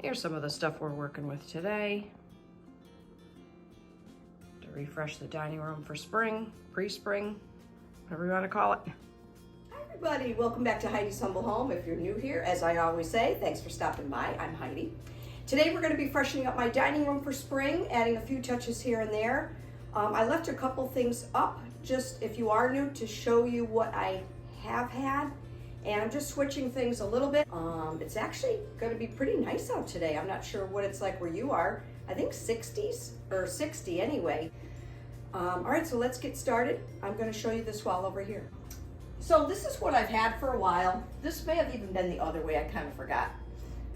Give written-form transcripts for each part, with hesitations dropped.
Here's some of the stuff we're working with today to refresh the dining room for spring, pre-spring, whatever you want to call it. Hi everybody, welcome back to Heidi's Humble Home. If you're new here, as I always say, thanks for stopping by. I'm Heidi. Today we're going to be freshening up my dining room for spring, adding a few touches here and there. I left a couple things up, just if you are new, to show you what I have had. And I'm just switching things a little bit. It's actually going to be pretty nice out today. I'm not sure what it's like where you are. I think 60s, or 60 anyway. All right, so let's get started. I'm going to show you this wall over here. So this is what I've had for a while. This may have even been the other way, I kind of forgot.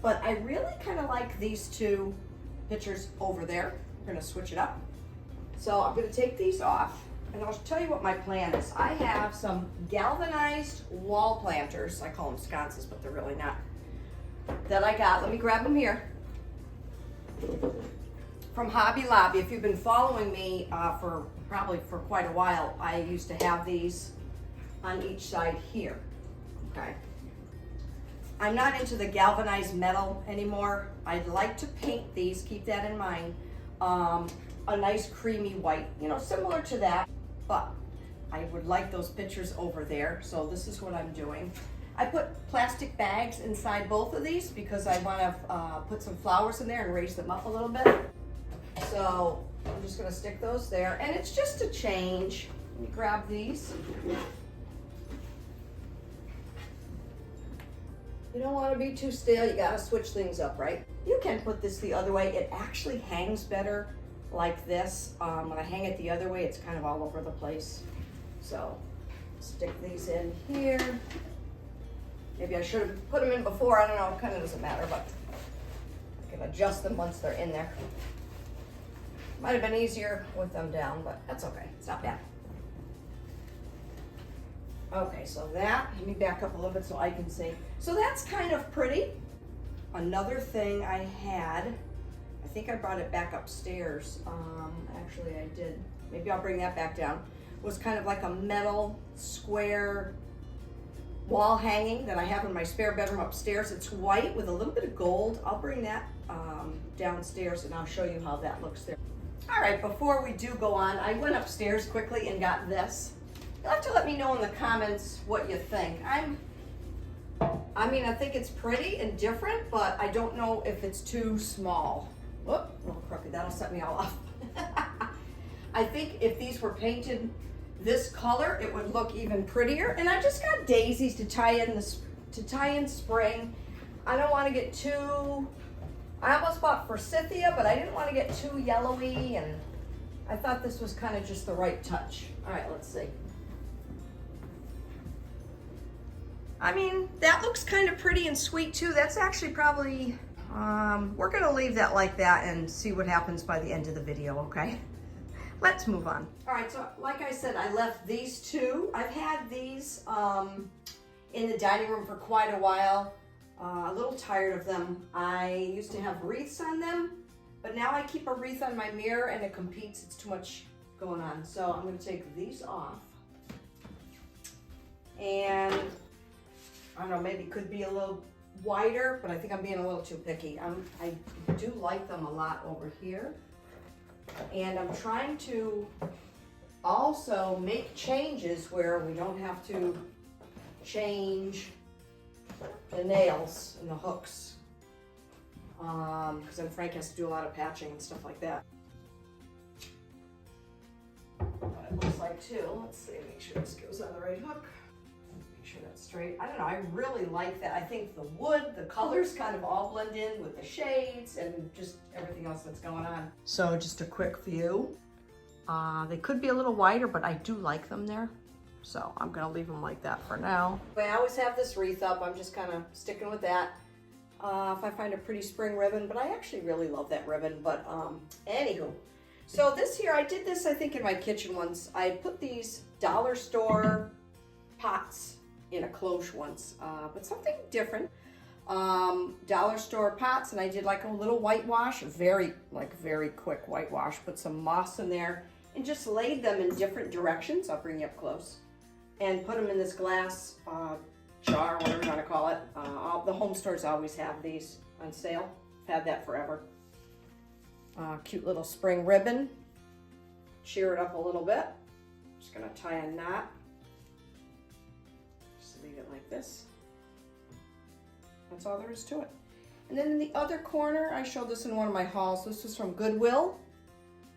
But I really kind of like these two pictures over there. We're going to switch it up. So I'm going to take these off. And I'll tell you what my plan is. I have some galvanized wall planters. I call them sconces, but they're really not. That I got. Let me grab them here. From Hobby Lobby. If you've been following me probably for quite a while, I used to have these on each side here. Okay. I'm not into the galvanized metal anymore. I'd like to paint these. Keep that in mind. A nice creamy white, you know, similar to that. But I would like those pictures over there, so this is what I'm doing. I put plastic bags inside both of these because I want to put some flowers in there and raise them up a little bit. So I'm just going to stick those there, and it's just a change. Let me grab these. You don't want to be too stale, you got to switch things up, right? You can put this the other way. It actually hangs better like this. When I hang it the other way, it's kind of all over the place. So stick these in here. Maybe I should have put them in before. I don't know. It kind of doesn't matter, but I can adjust them once they're in there. Might have been easier with them down, but that's okay. It's not bad. Okay, so that, let me back up a little bit so I can see. So that's kind of pretty. Another thing I had, I think I brought it back upstairs. Actually I did. Maybe I'll bring that back down. Was kind of like a metal square wall hanging that I have in my spare bedroom upstairs. It's white with a little bit of gold. I'll bring that downstairs and I'll show you how that looks there. All right, before we do go on, I went upstairs quickly and got this. You'll have to let me know in the comments what you think. I think it's pretty and different, but I don't know if it's too small. Whoop, a little crooked, that'll set me all off. I think if these were painted this color, it would look even prettier. And I just got daisies to tie in spring. I don't want to get too, I almost bought forsythia, but I didn't want to get too yellowy, and I thought this was kind of just the right touch. All right, let's see. I mean, that looks kind of pretty and sweet too. That's actually probably, we're gonna leave that like that and see what happens by the end of the video, okay? Let's move on. All right, so like I said, I left these two. I've had these in the dining room for quite a while. A little tired of them. I used to have wreaths on them, but now I keep a wreath on my mirror and it competes. It's too much going on. So I'm gonna take these off. And I don't know, maybe it could be a little wider, but I think I'm being a little too picky. I do like them a lot over here. And I'm trying to also make changes where we don't have to change the nails and the hooks. Because then Frank has to do a lot of patching and stuff like that. What it looks like too. Let's see, make sure this goes on the right hook. Make sure that's straight. I don't know, I really like that. I think the wood, the colors kind of all blend in with the shades and just everything else that's going on. So just a quick view. They could be a little wider, but I do like them there. So I'm gonna leave them like that for now. But I always have this wreath up. I'm just kind of sticking with that. If I find a pretty spring ribbon, but I actually really love that ribbon. But anywho, so this here, I did this I think in my kitchen once. I put these dollar store pots in a cloche once, but something different. Dollar store pots, and I did like a little whitewash, very quick whitewash, put some moss in there and just laid them in different directions. I'll bring you up close. And put them in this glass jar, whatever you want to call it. The home stores always have these on sale. Had that forever. Cute little spring ribbon. Cheer it up a little bit. Just gonna tie a knot. Just leave it like this. That's all there is to it. And then in the other corner, I showed this in one of my hauls. This was from Goodwill.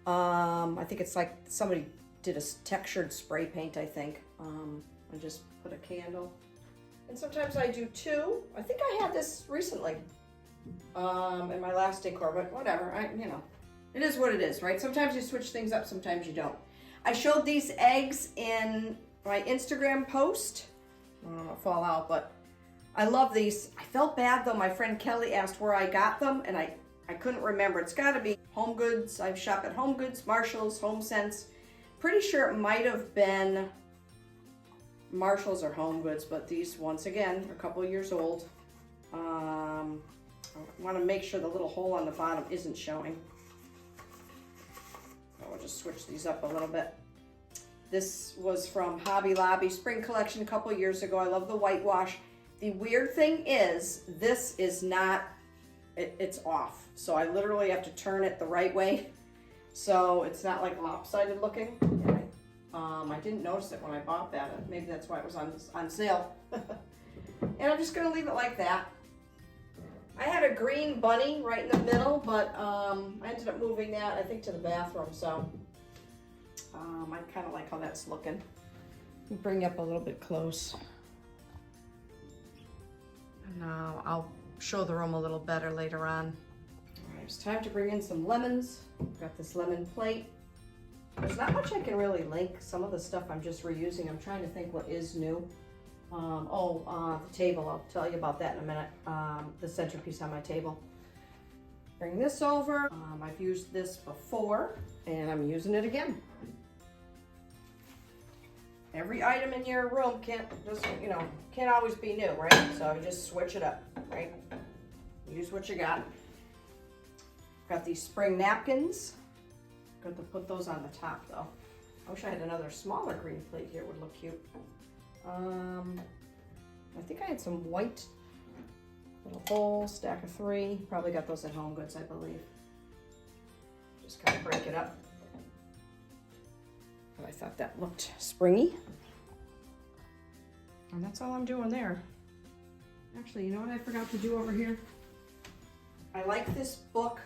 I think it's like somebody did a textured spray paint, I think. I just put a candle. And sometimes I do two. I think I had this recently in my last decor, but whatever, you know, it is what it is, right? Sometimes you switch things up, sometimes you don't. I showed these eggs in my Instagram post. I don't know, fall out, but I love these. I felt bad though. My friend Kelly asked where I got them, and I couldn't remember. It's got to be Home Goods. I shop at Home Goods, Marshalls, Home Sense. Pretty sure it might have been Marshalls or Home Goods, but these, once again, are a couple years old. I want to make sure the little hole on the bottom isn't showing. We'll just switch these up a little bit. This was from Hobby Lobby Spring Collection a couple years ago. I love the whitewash. The weird thing is, this is not, it's off. So I literally have to turn it the right way. So it's not like lopsided looking. I didn't notice it when I bought that. Maybe that's why it was on sale. And I'm just gonna leave it like that. I had a green bunny right in the middle, but I ended up moving that, I think, to the bathroom. So I kind of like how that's looking. Bring you up a little bit close. Now I'll show the room a little better later on. All right, it's time to bring in some lemons. Got this lemon plate. There's not much I can really link. Some of the stuff I'm just reusing. I'm trying to think what is new. The table, I'll tell you about that in a minute. The centerpiece on my table. Bring this over. I've used this before, and I'm using it again. Every item in your room can't always be new, right? So you just switch it up, right? Use what you got. Got these spring napkins. Got to put those on the top though. I wish I had another smaller green plate here, it would look cute. I think I had some white little bowl, stack of 3. Probably got those at Home Goods, I believe. Just kind of break it up. But I thought that looked springy. And that's all I'm doing there. Actually, you know what I forgot to do over here? I like this book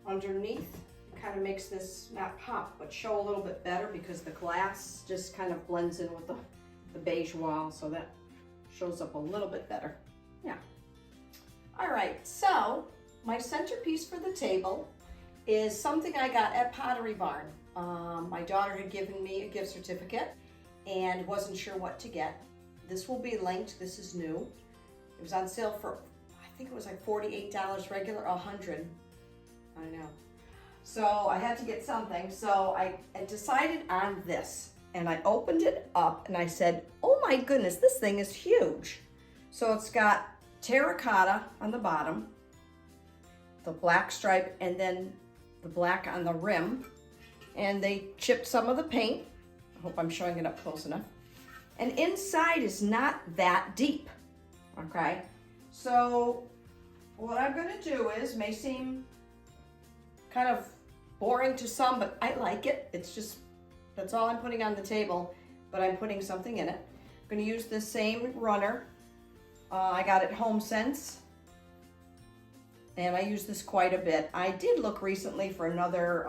underneath. It kind of makes this not pop, but show a little bit better because the glass just kind of blends in with the beige wall, so that shows up a little bit better. Yeah. All right, so my centerpiece for the table is something I got at Pottery Barn. My daughter had given me a gift certificate and wasn't sure what to get. This will be linked. This is new. It was on sale for, I think it was like $48 regular, $100. I know. So I had to get something. So I decided on this, and I opened it up and I said, oh my goodness, this thing is huge. So it's got terracotta on the bottom, the black stripe, and then the black on the rim. And they chipped some of the paint. I hope I'm showing it up close enough. And inside is not that deep, okay? So what I'm gonna do is, may seem kind of boring to some, but I like it. It's just, that's all I'm putting on the table, but I'm putting something in it. I'm gonna use the same runner. I got it Home Sense, and I use this quite a bit. I did look recently for another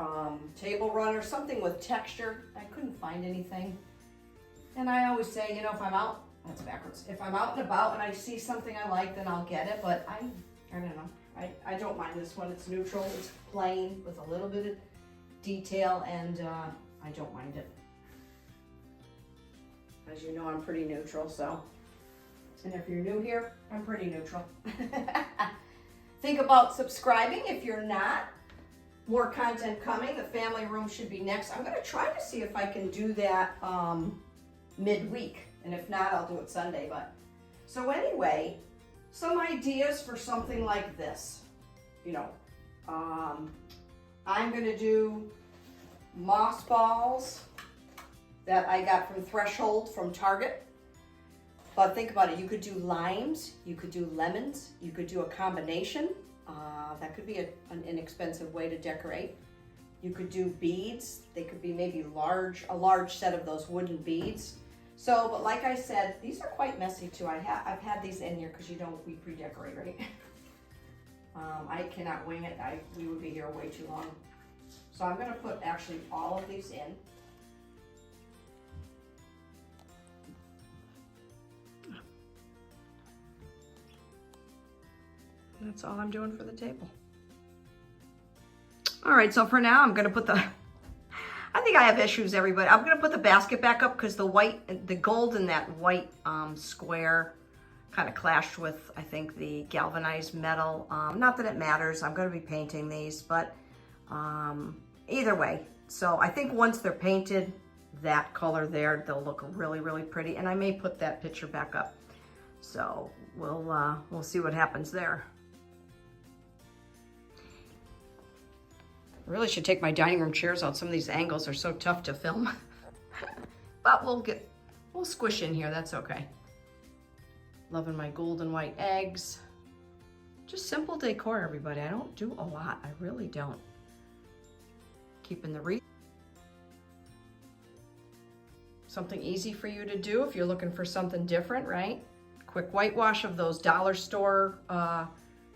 table runner, something with texture. I couldn't find anything. And I always say, you know, if I'm out, that's backwards. If I'm out and about and I see something I like, then I'll get it, but I don't know. I don't mind this one. It's neutral, it's plain with a little bit of detail, and I don't mind it. As you know, I'm pretty neutral, so. And if you're new here, I'm pretty neutral. Think about subscribing if you're not. More content coming. The family room should be next. I'm gonna try to see if I can do that midweek, and if not, I'll do it Sunday. But so anyway, some ideas for something like this. You know, I'm gonna do moss balls that I got from Threshold from Target. But think about it, you could do limes, you could do lemons, you could do a combination. That could be an inexpensive way to decorate. You could do beads. They could be maybe a large set of those wooden beads. So, but like I said, these are quite messy too. I've had these in here because we pre-decorate, right? I cannot wing it. We would be here way too long. So I'm gonna put actually all of these in. That's all I'm doing for the table. All right, so for now, I'm gonna put I think I have issues, everybody. I'm gonna put the basket back up because the gold in that white square kind of clashed with, I think, the galvanized metal. Not that it matters, I'm gonna be painting these, but either way. So I think once they're painted, that color there, they'll look really, really pretty. And I may put that picture back up. So we'll see what happens there. I really should take my dining room chairs out. Some of these angles are so tough to film. But we'll squish in here, that's okay. Loving my golden white eggs. Just simple decor, everybody. I don't do a lot, I really don't. Keeping the wreath. Something easy for you to do if you're looking for something different, right? Quick whitewash of those dollar store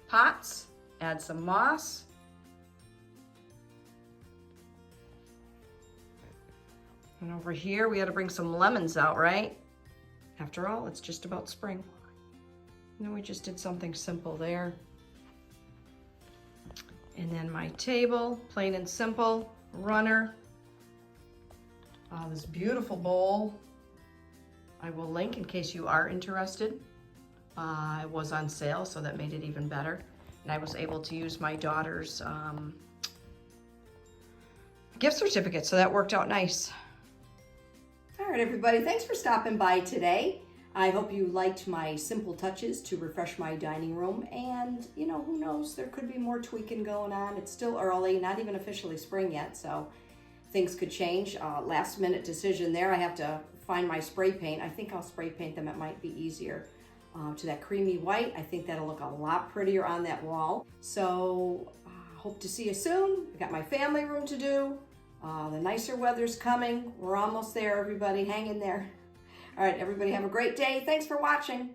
pots. Add some moss. And over here, we had to bring some lemons out, right? After all, it's just about spring. And then we just did something simple there. And then my table, plain and simple, runner. This beautiful bowl. I will link in case you are interested. It was on sale, so that made it even better. And I was able to use my daughter's gift certificate, so that worked out nice. All right, everybody, thanks for stopping by today. I hope you liked my simple touches to refresh my dining room. And, you know, who knows, there could be more tweaking going on. It's still early, not even officially spring yet, so things could change. Last minute decision there. I have to find my spray paint. I think I'll spray paint them. It might be easier to that creamy white. I think that'll look a lot prettier on that wall. So hope to see you soon. I got my family room to do. The nicer weather's coming. We're almost there, everybody. Hang in there. All right, everybody have a great day. Thanks for watching.